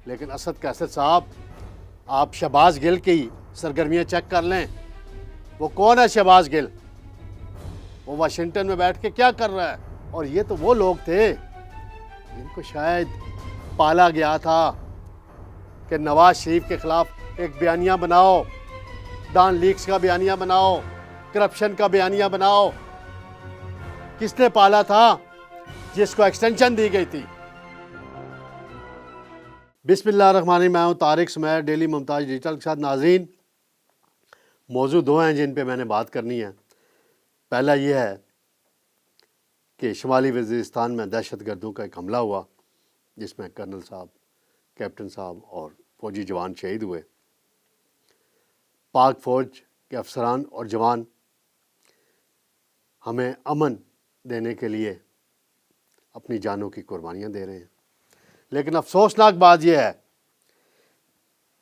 لیکن اسد کیسر صاحب، آپ شہباز گل کی سرگرمیاں چیک کر لیں. وہ کون ہے شہباز گل؟ وہ واشنگٹن میں بیٹھ کے کیا کر رہا ہے؟ اور یہ تو وہ لوگ تھے جن کو شاید پالا گیا تھا کہ نواز شریف کے خلاف ایک بیانیہ بناؤ، ڈان لیکس کا بیانیہ بناؤ، کرپشن کا بیانیہ بناؤ. کس نے پالا تھا؟ جس کو ایکسٹینشن دی گئی تھی. بسم اللہ الرحمن الرحیم. میں ہوں طارق سمیر، ڈیلی ممتاز ڈیجیٹل کے ساتھ. ناظرین، موضوع دو ہیں جن پہ میں نے بات کرنی ہے. پہلا یہ ہے کہ شمالی وزیرستان میں دہشت گردوں کا ایک حملہ ہوا جس میں کرنل صاحب، کیپٹن صاحب اور فوجی جوان شہید ہوئے. پاک فوج کے افسران اور جوان ہمیں امن دینے کے لیے اپنی جانوں کی قربانیاں دے رہے ہیں. لیکن افسوسناک بات یہ ہے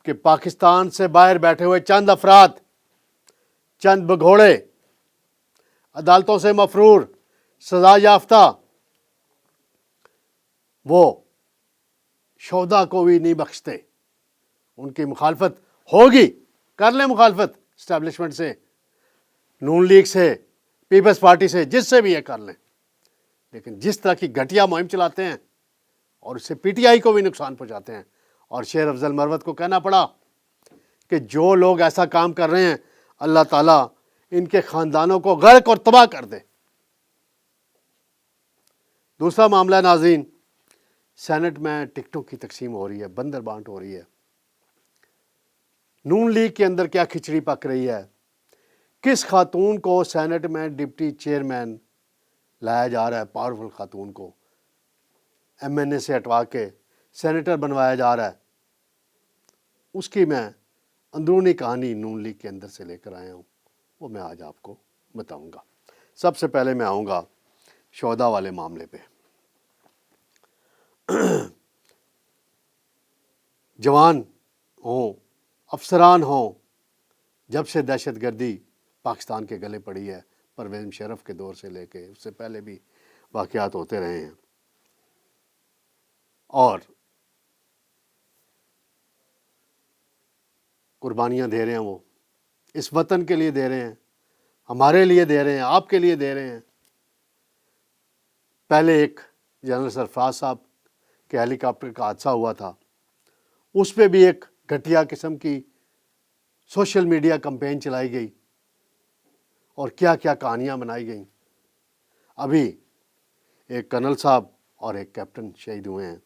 کہ پاکستان سے باہر بیٹھے ہوئے چند افراد، چند بگھوڑے، عدالتوں سے مفرور، سزا یافتہ، وہ شہداء کو بھی نہیں بخشتے. ان کی مخالفت ہوگی، کر لیں مخالفت اسٹیبلشمنٹ سے، نون لیگ سے، پیپلز پارٹی سے، جس سے بھی یہ کر لیں. لیکن جس طرح کی گھٹیا مہم چلاتے ہیں اور اس سے پی ٹی آئی کو بھی نقصان پہنچاتے ہیں. اور شیر افضل مروت کو کہنا پڑا کہ جو لوگ ایسا کام کر رہے ہیں اللہ تعالیٰ ان کے خاندانوں کو غرق اور تباہ کر دے. دوسرا معاملہ ناظرین، سینٹ میں ٹکٹوں کی تقسیم ہو رہی ہے، بندر بانٹ ہو رہی ہے. نون لیگ کے اندر کیا کھچڑی پک رہی ہے؟ کس خاتون کو سینٹ میں ڈپٹی چیئرمین لایا جا رہا ہے؟ پاورفل خاتون کو ایم این اے سے ہٹوا کے سینیٹر بنوایا جا رہا ہے. اس کی میں اندرونی کہانی نون لیگ کے اندر سے لے کر آیا ہوں، وہ میں آج آپ کو بتاؤں گا. سب سے پہلے میں آؤں گا شہداء والے معاملے پہ. جوان ہوں، افسران ہوں، جب سے دہشت گردی پاکستان کے گلے پڑی ہے، پرویز مشرف کے دور سے لے کے اس سے پہلے بھی واقعات ہوتے رہے ہیں، اور قربانیاں دے رہے ہیں. وہ اس وطن کے لیے دے رہے ہیں، ہمارے لیے دے رہے ہیں، آپ کے لیے دے رہے ہیں. پہلے ایک جنرل سرفراز صاحب کے ہیلی کاپٹر کا حادثہ ہوا تھا، اس پہ بھی ایک گھٹیا قسم کی سوشل میڈیا کمپین چلائی گئی اور کیا کیا کہانیاں بنائی گئیں. ابھی ایک کرنل صاحب اور ایک کیپٹن شہید ہوئے ہیں،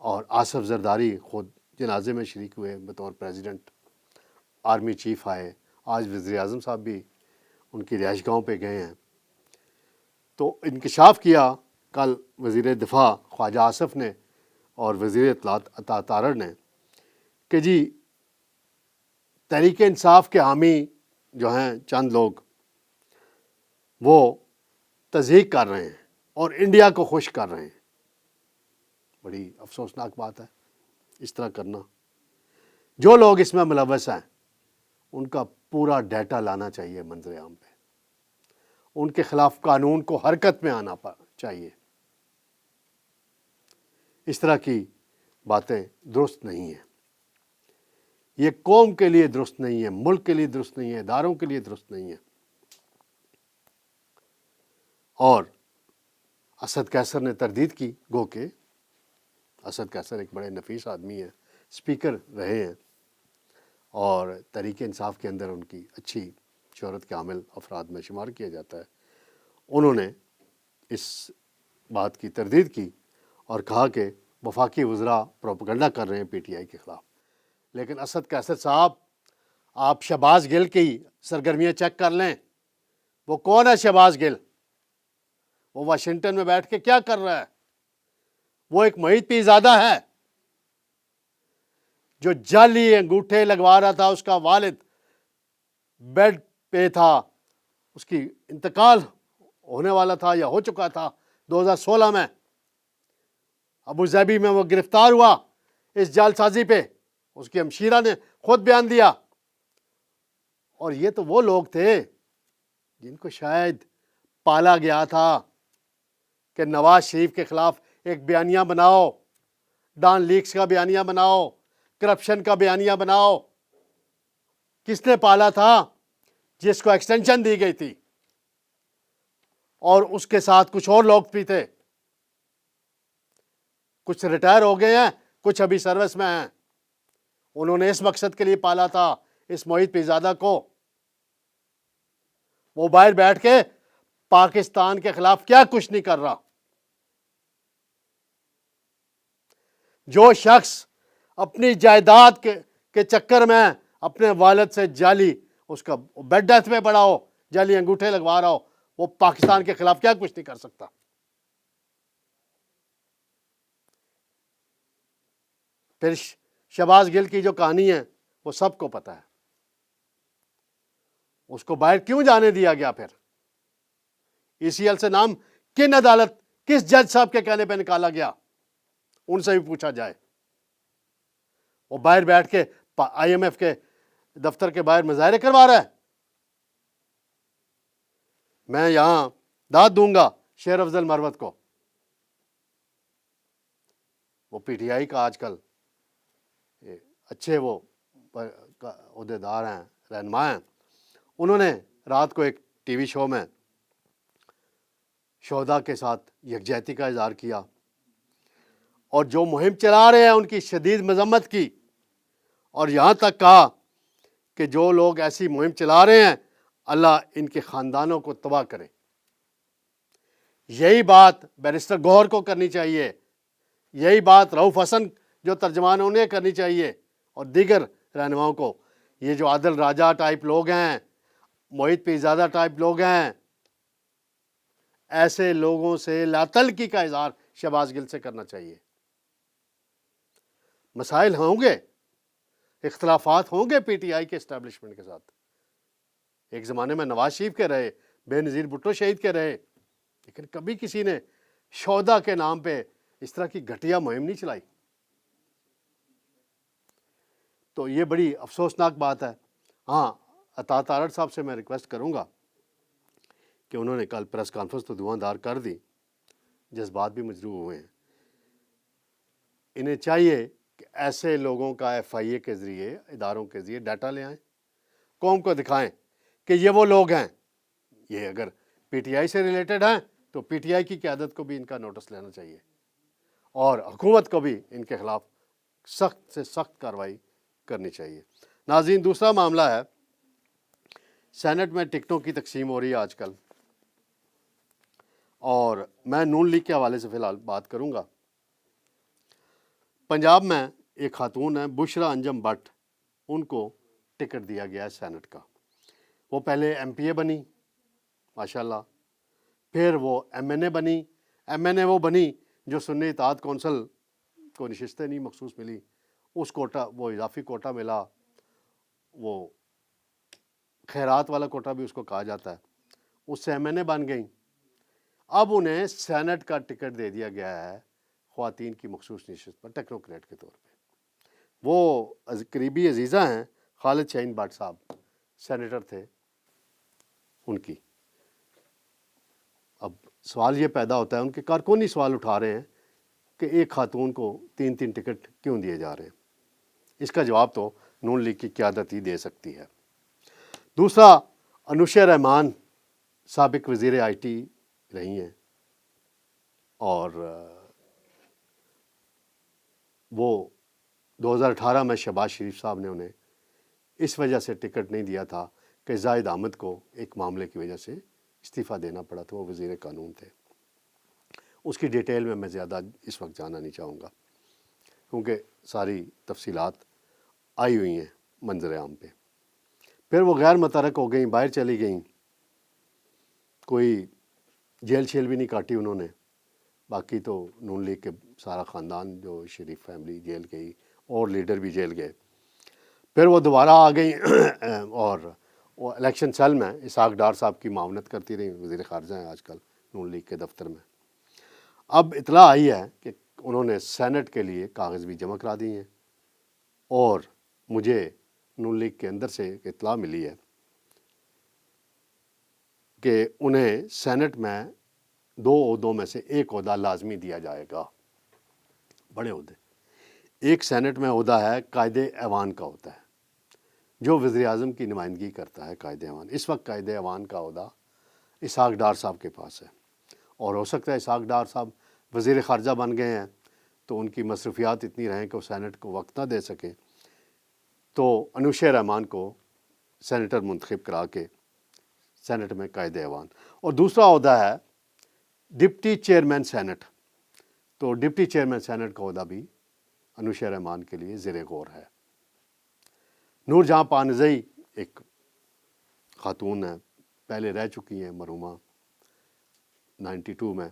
اور آصف زرداری خود جنازے میں شریک ہوئے بطور پریزیڈنٹ. آرمی چیف آئے، آج وزیر اعظم صاحب بھی ان کی رہائش گاہوں پہ گئے ہیں. تو انکشاف کیا کل وزیر دفاع خواجہ آصف نے اور وزیر اطلاعات عطا تارڑ نے کہ جی تحریک انصاف کے حامی جو ہیں چند لوگ، وہ تضحیق کر رہے ہیں اور انڈیا کو خوش کر رہے ہیں. بڑی افسوسناک بات ہے اس طرح کرنا. جو لوگ اس میں ملوث ہیں ان کا پورا ڈیٹا لانا چاہیے منظر عام پہ، ان کے خلاف قانون کو حرکت میں آنا چاہیے. اس طرح کی باتیں درست نہیں ہیں. یہ قوم کے لیے درست نہیں ہے، ملک کے لیے درست نہیں ہے، اداروں کے لیے درست نہیں ہے. اور اسد کیسر نے تردید کی، گو کہ اسد کیسر ایک بڑے نفیس آدمی ہیں، اسپیکر رہے ہیں اور تحریک انصاف کے اندر ان کی اچھی شہرت کے حامل افراد میں شمار کیا جاتا ہے. انہوں نے اس بات کی تردید کی اور کہا کہ وفاقی وزراء پروپیگنڈا کر رہے ہیں پی ٹی آئی کے خلاف. لیکن اسد کیسر صاحب، آپ شہباز گل کی سرگرمیاں چیک کر لیں. وہ کون ہے شہباز گل؟ وہ واشنگٹن میں بیٹھ کے کیا کر رہا ہے؟ وہ ایک محیط پیر زادہ ہے جو جعلی انگوٹھے لگوا رہا تھا. اس کا والد بیڈ پہ تھا، اس کی انتقال ہونے والا تھا یا ہو چکا تھا 2016 میں. ابو ظہبی میں وہ گرفتار ہوا اس جعل سازی پہ، اس کی ہمشیرہ نے خود بیان دیا. اور یہ تو وہ لوگ تھے جن کو شاید پالا گیا تھا کہ نواز شریف کے خلاف ایک بیانیہ بناؤ، ڈان لیکس کا بیانیہ بناؤ، کرپشن کا بیانیہ بناؤ. کس نے پالا تھا؟ جس کو ایکسٹینشن دی گئی تھی، اور اس کے ساتھ کچھ اور لوگ بھی تھے. کچھ ریٹائر ہو گئے ہیں، کچھ ابھی سروس میں ہیں. انہوں نے اس مقصد کے لیے پالا تھا اس موحد پیرزادہ کو. وہ باہر بیٹھ کے پاکستان کے خلاف کیا کچھ نہیں کر رہا. جو شخص اپنی جائیداد کے چکر میں اپنے والد سے جعلی اس کا بیڈ ڈیتھ میں پڑا ہو، جعلی انگوٹھے لگوا رہا ہو، وہ پاکستان کے خلاف کیا کچھ نہیں کر سکتا. پھر شہباز گل کی جو کہانی ہے وہ سب کو پتا ہے. اس کو باہر کیوں جانے دیا گیا؟ پھر ای سی ایل سے نام کن عدالت، کس جج صاحب کے کہنے پہ نکالا گیا؟ ان سے بھی پوچھا جائے. وہ باہر بیٹھ کے آئی ایم ایف کے دفتر کے باہر مظاہرے کروا رہا ہے. میں یہاں داد دوں گا شیر افضل مروت کو. وہ پی ٹی آئی کا آج کل اچھے وہ عہدیدار ہیں، رہنما ہیں. انہوں نے رات کو ایک ٹی وی شو میں شہداء کے ساتھ یکجہتی کا اظہار کیا، اور جو مہم چلا رہے ہیں ان کی شدید مذمت کی، اور یہاں تک کہا کہ جو لوگ ایسی مہم چلا رہے ہیں اللہ ان کے خاندانوں کو تباہ کرے. یہی بات بیرسٹر گوہر کو کرنی چاہیے، یہی بات رؤف حسن جو ترجمان انہیں کرنی چاہیے، اور دیگر رہنماؤں کو. یہ جو عادل راجہ ٹائپ لوگ ہیں، موحد پیرزادہ ٹائپ لوگ ہیں، ایسے لوگوں سے لا تعلقی کا اظہار شہباز گل سے کرنا چاہیے. مسائل ہوں گے، اختلافات ہوں گے پی ٹی آئی کے اسٹیبلشمنٹ کے ساتھ. ایک زمانے میں نواز شریف کے رہے، بے نظیر بھٹو شہید کے رہے، لیکن کبھی کسی نے شہداء کے نام پہ اس طرح کی گھٹیا مہم نہیں چلائی. تو یہ بڑی افسوسناک بات ہے. ہاں، عطا تارڑ صاحب سے میں ریکویسٹ کروں گا کہ انہوں نے کل پریس کانفرنس تو دھواں کر دی، جذبات بھی مجروح ہوئے ہیں. انہیں چاہیے کہ ایسے لوگوں کا ایف آئی اے کے ذریعے، اداروں کے ذریعے ڈیٹا لے آئیں، قوم کو دکھائیں کہ یہ وہ لوگ ہیں. یہ اگر پی ٹی آئی سے ریلیٹڈ ہیں تو پی ٹی آئی کی قیادت کو بھی ان کا نوٹس لینا چاہیے، اور حکومت کو بھی ان کے خلاف سخت سے سخت کارروائی کرنی چاہیے. ناظرین، دوسرا معاملہ ہے، سینٹ میں ٹکٹوں کی تقسیم ہو رہی ہے آج کل، اور میں نون لیگ کے حوالے سے فی الحال بات کروں گا. پنجاب میں ایک خاتون ہے بشرا انجم بٹ، ان کو ٹکٹ دیا گیا ہے سینٹ کا. وہ پہلے ایم پی اے بنی ماشاءاللہ، پھر وہ ایم این اے بنی. ایم این اے وہ بنی جو سنی اتحاد کونسل کو نشستیں نہیں مخصوص ملی، اس کوٹا، وہ اضافی کوٹا ملا، وہ خیرات والا کوٹا بھی اس کو کہا جاتا ہے، اس سے ایم این اے بن گئیں. اب انہیں سینٹ کا ٹکٹ دے دیا گیا ہے خواتین کی مخصوص نشست پر ٹیکنوکریٹ کے طور پہ. وہ قریبی عزیزہ ہیں خالد شاہین بٹ صاحب، سینیٹر تھے ان کی. اب سوال یہ پیدا ہوتا ہے، ان کے کارکنی سوال اٹھا رہے ہیں کہ ایک خاتون کو 3 ٹکٹ کیوں دیے جا رہے ہیں. اس کا جواب تو نون لیگ کی قیادت ہی دے سکتی ہے. دوسرا، انوشا رحمان سابق وزیر آئی ٹی رہی ہیں، اور وہ 2018 میں شہباز شریف صاحب نے انہیں اس وجہ سے ٹکٹ نہیں دیا تھا کہ زاہد احمد کو ایک معاملے کی وجہ سے استعفیٰ دینا پڑا تھا. وہ وزیر قانون تھے. اس کی ڈیٹیل میں زیادہ اس وقت جانا نہیں چاہوں گا، کیونکہ ساری تفصیلات آئی ہوئی ہیں منظر عام پہ. پھر وہ غیر متحرک ہو گئیں، باہر چلی گئیں، کوئی جیل شیل بھی نہیں کاٹی انہوں نے. باقی تو نون لیگ کے سارا خاندان جو شریف فیملی جیل گئی، اور لیڈر بھی جیل گئے. پھر وہ دوبارہ آ گئیں، اور وہ الیکشن سیل میں اسحاق ڈار صاحب کی معاونت کرتی رہیں. وزیر خارجہ ہیں آج کل نون لیگ کے دفتر میں. اب اطلاع آئی ہے کہ انہوں نے سینٹ کے لیے کاغذ بھی جمع کرا دیے ہیں، اور مجھے نون لیگ کے اندر سے ایک اطلاع ملی ہے کہ انہیں سینٹ میں 2 عہدوں میں سے ایک عہدہ لازمی دیا جائے گا، بڑے عہدے. ایک سینٹ میں عہدہ ہے قائد ایوان کا ہوتا ہے، جو وزیر اعظم کی نمائندگی کرتا ہے قائد ایوان۔ اس وقت قائد ایوان کا عہدہ اسحاق ڈار صاحب کے پاس ہے، اور ہو سکتا ہے اسحاق ڈار صاحب وزیر خارجہ بن گئے ہیں تو ان کی مصروفیات اتنی رہیں کہ وہ سینٹ کو وقت نہ دے سکیں، تو انوشے رحمان کو سینیٹر منتخب کرا کے سینٹ میں قائد ایوان۔ اور دوسرا عہدہ ہے ڈپٹی چیئرمین سینٹ، تو ڈپٹی چیئرمین سینٹ کا عہدہ بھی انوشے رحمان کے لیے زیر غور ہے۔ نور جہاں پانزئی ایک خاتون ہیں، پہلے رہ چکی ہیں مرحومہ 92 میں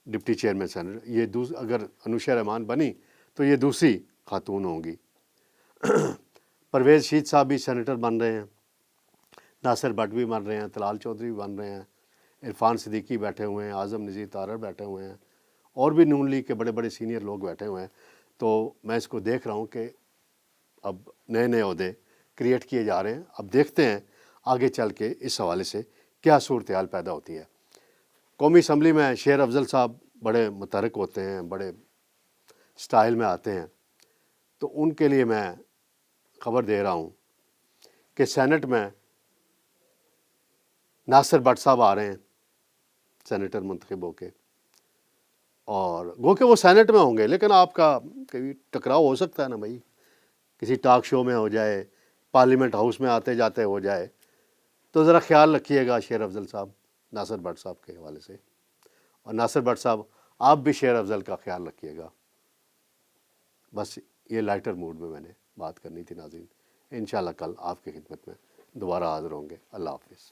ڈپٹی چیئرمین سینٹ، یہ اگر انوشا رحمان بنی تو یہ دوسری خاتون ہوں گی۔ پرویز شید صاحب بھی سینیٹر بن رہے ہیں، ناصر بٹ بھی بن رہے ہیں، طلال چودھری بھی بن رہے ہیں، عرفان صدیقی بیٹھے ہوئے ہیں، اعظم نذیر طارڑ بیٹھے ہوئے ہیں، اور بھی نون لیگ کے بڑے بڑے سینئر لوگ بیٹھے ہوئے ہیں۔ تو میں اس کو دیکھ رہا ہوں کہ اب نئے نئے عہدے کریٹ کیے جا رہے ہیں۔ اب دیکھتے ہیں آگے چل کے اس حوالے سے کیا صورتحال پیدا ہوتی ہے۔ قومی اسمبلی میں شیر افضل صاحب بڑے متحرک ہوتے ہیں، بڑے سٹائل میں آتے ہیں، تو ان کے لیے میں خبر دے رہا ہوں کہ سینٹ میں ناصر بٹ صاحب آ رہے ہیں سینیٹر منتخب ہو کے، اور گو کہ وہ سینٹ میں ہوں گے، لیکن آپ کا کبھی ٹکراؤ ہو سکتا ہے نا بھائی، کسی ٹاک شو میں ہو جائے، پارلیمنٹ ہاؤس میں آتے جاتے ہو جائے، تو ذرا خیال رکھیے گا شیر افضل صاحب ناصر بٹ صاحب کے حوالے سے، اور ناصر بٹ صاحب آپ بھی شیر افضل کا خیال رکھیے گا۔ بس یہ لائٹر موڈ میں نے بات کرنی تھی ناظرین، انشاءاللہ کل آپ کی خدمت میں دوبارہ حاضر ہوں گے۔ اللہ حافظ۔